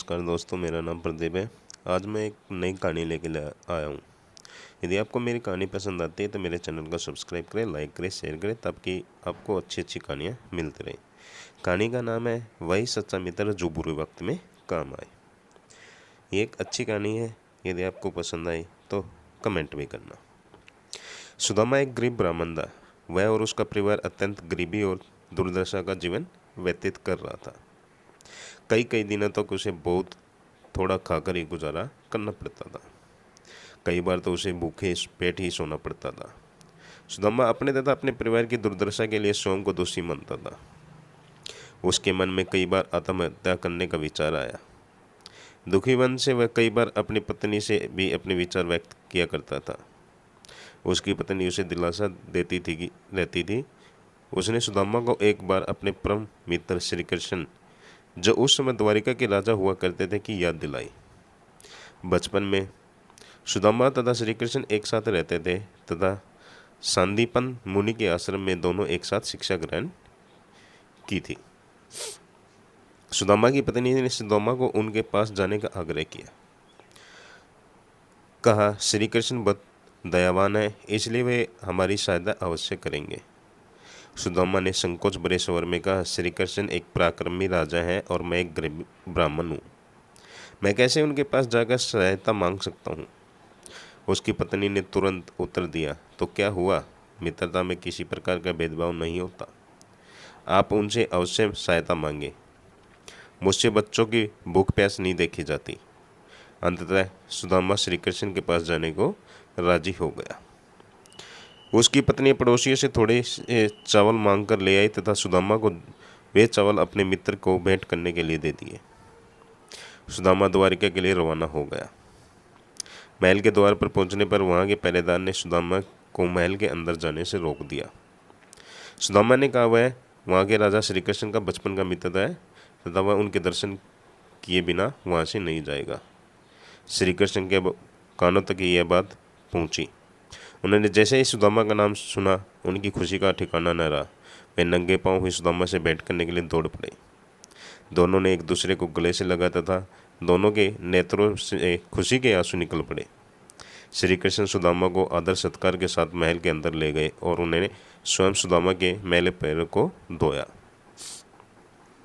नमस्कार दोस्तों, मेरा नाम प्रदीप है। आज मैं एक नई कहानी लेके आया हूँ। यदि आपको मेरी कहानी पसंद आती है तो मेरे चैनल को सब्सक्राइब करें, लाइक करें, शेयर करें, ताकि आपको अच्छी अच्छी कहानियाँ मिलती रहें। कहानी का नाम है वही सच्चा मित्र जो बुरे वक्त में काम आए। ये एक अच्छी कहानी है। यदि आपको पसंद आई तो कमेंट भी करना। सुदामा एक गरीब ब्राह्मण था। वह और उसका परिवार अत्यंत गरीबी और दुर्दशा का जीवन व्यतीत कर रहा था। कई कई दिनों तक उसे बहुत थोड़ा खाकर ही गुजारा करना पड़ता था। कई बार तो उसे भूखे पेट ही सोना पड़ता था। सुदामा अपने तथा अपने परिवार की दुर्दशा के लिए स्वयं को दोषी मानता था। उसके मन में कई बार आत्महत्या करने का विचार आया। दुखी मन से वह कई बार अपनी पत्नी से भी अपने विचार व्यक्त किया करता था। उसकी पत्नी उसे दिलासा रहती थी। उसने सुदामा को एक बार अपने परम मित्र श्री कृष्ण, जो उस समय द्वारिका के राजा हुआ करते थे, की याद दिलाई। बचपन में सुदामा तथा श्री कृष्ण एक साथ रहते थे तथा सांदीपन मुनि के आश्रम में दोनों एक साथ शिक्षा ग्रहण की थी। सुदामा की पत्नी ने सुदामा को उनके पास जाने का आग्रह किया। कहा, श्री कृष्ण बहुत दयावान है, इसलिए वे हमारी सहायता अवश्य करेंगे। सुदामा ने संकोच भरे स्वर में कहा, श्री कृष्ण एक पराक्रमी राजा है और मैं एक गरीब ब्राह्मण हूँ। मैं कैसे उनके पास जाकर सहायता मांग सकता हूँ। उसकी पत्नी ने तुरंत उत्तर दिया, तो क्या हुआ, मित्रता में किसी प्रकार का भेदभाव नहीं होता। आप उनसे अवश्य सहायता मांगे। मुझसे बच्चों की भूख प्यास नहीं देखी जाती। अंततः सुदामा श्री कृष्ण के पास जाने को राजी हो गया। उसकी पत्नी पड़ोसियों से थोड़े से चावल मांगकर ले आई तथा सुदामा को वे चावल अपने मित्र को भेंट करने के लिए दे दिए। सुदामा द्वारिका के लिए रवाना हो गया। महल के द्वार पर पहुंचने पर वहां के पहरेदार ने सुदामा को महल के अंदर जाने से रोक दिया। सुदामा ने कहा वह वहां के राजा श्री कृष्ण का बचपन का मित्र है तथा वह उनके दर्शन किए बिना वहां से नहीं जाएगा। श्री कृष्ण के कानों तक यह बात पहुंची। उन्होंने जैसे ही सुदामा का नाम सुना, उनकी खुशी का ठिकाना न रहा। वे नंगे पांव ही सुदामा से भेंट करने के लिए दौड़ पड़े। दोनों ने एक दूसरे को गले से लगा तथा दोनों के नेत्रों से खुशी के आंसू निकल पड़े। श्री कृष्ण सुदामा को आदर सत्कार के साथ महल के अंदर ले गए और उन्होंने स्वयं सुदामा के मैले पैरों को धोया।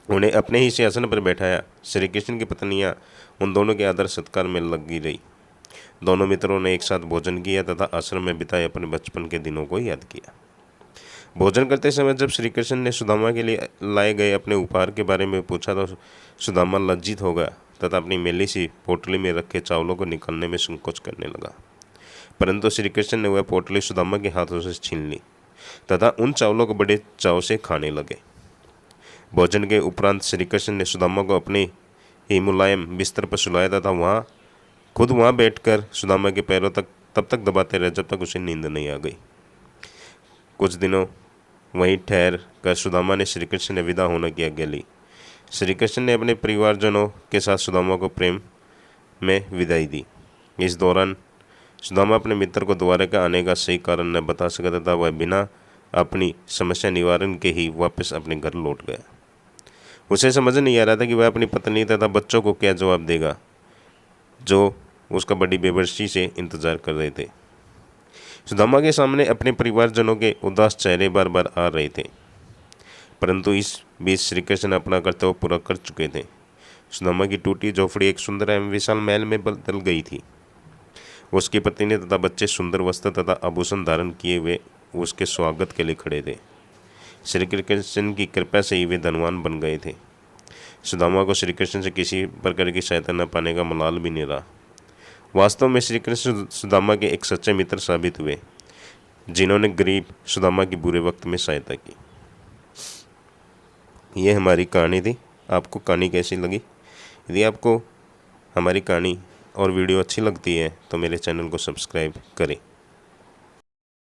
उन्हें अपने ही सिंहासन पर बैठाया। श्री कृष्ण की पत्नियां उन दोनों के आदर सत्कार में लगी रही। दोनों मित्रों ने एक साथ भोजन किया तथा आश्रम में बिताए अपने बचपन के दिनों को याद किया। भोजन करते समय जब श्री कृष्ण ने सुदामा के लिए लाए गए अपने उपहार के बारे में पूछा तो सुदामा लज्जित हो गया तथा अपनी मैली सी पोटली में रखे चावलों को निकालने में संकोच करने लगा। परंतु श्री कृष्ण ने वह पोटली सुदामा के हाथों से छीन ली तथा उन चावलों को बड़े चाव से खाने लगे। भोजन के उपरांत श्री कृष्ण ने सुदामा को अपने ही मुलायम बिस्तर पर सुलाया तथा खुद वहाँ बैठकर सुदामा के पैरों तक तब तक दबाते रहे जब तक उसे नींद नहीं आ गई। कुछ दिनों वहीं ठहर कर सुदामा ने श्री कृष्ण ने विदा होने की आज्ञा ली। श्री कृष्ण ने अपने परिवारजनों के साथ सुदामा को प्रेम में विदाई दी। इस दौरान सुदामा अपने मित्र को द्वारिका आने का सही कारण न बता सका तथा वह बिना अपनी समस्या निवारण के ही वापस अपने घर लौट गया। उसे समझ नहीं आ रहा था कि वह अपनी पत्नी तथा बच्चों को क्या जवाब देगा, जो उसका बड़ी बेबसी से इंतजार कर रहे थे। सुदामा के सामने अपने परिवारजनों के उदास चेहरे बार बार आ रहे थे, परंतु इस बीच श्री कृष्ण अपना कर्तव्य पूरा कर चुके थे। सुदामा की टूटी झोपड़ी एक सुंदर एवं विशाल महल में बदल गई थी। उसकी पत्नी तथा बच्चे सुंदर वस्त्र तथा आभूषण धारण किए हुए उसके स्वागत के लिए खड़े थे। श्री कृष्ण की कृपा से ही वे धनवान बन गए थे। सुदामा को श्री कृष्ण से किसी प्रकार की सहायता न पाने का मलाल भी नहीं रहा। वास्तव में श्री कृष्ण सुदामा के एक सच्चे मित्र साबित हुए, जिन्होंने गरीब सुदामा की बुरे वक्त में सहायता की। ये हमारी कहानी थी। आपको कहानी कैसी लगी? यदि आपको हमारी कहानी और वीडियो अच्छी लगती है तो मेरे चैनल को सब्सक्राइब करें।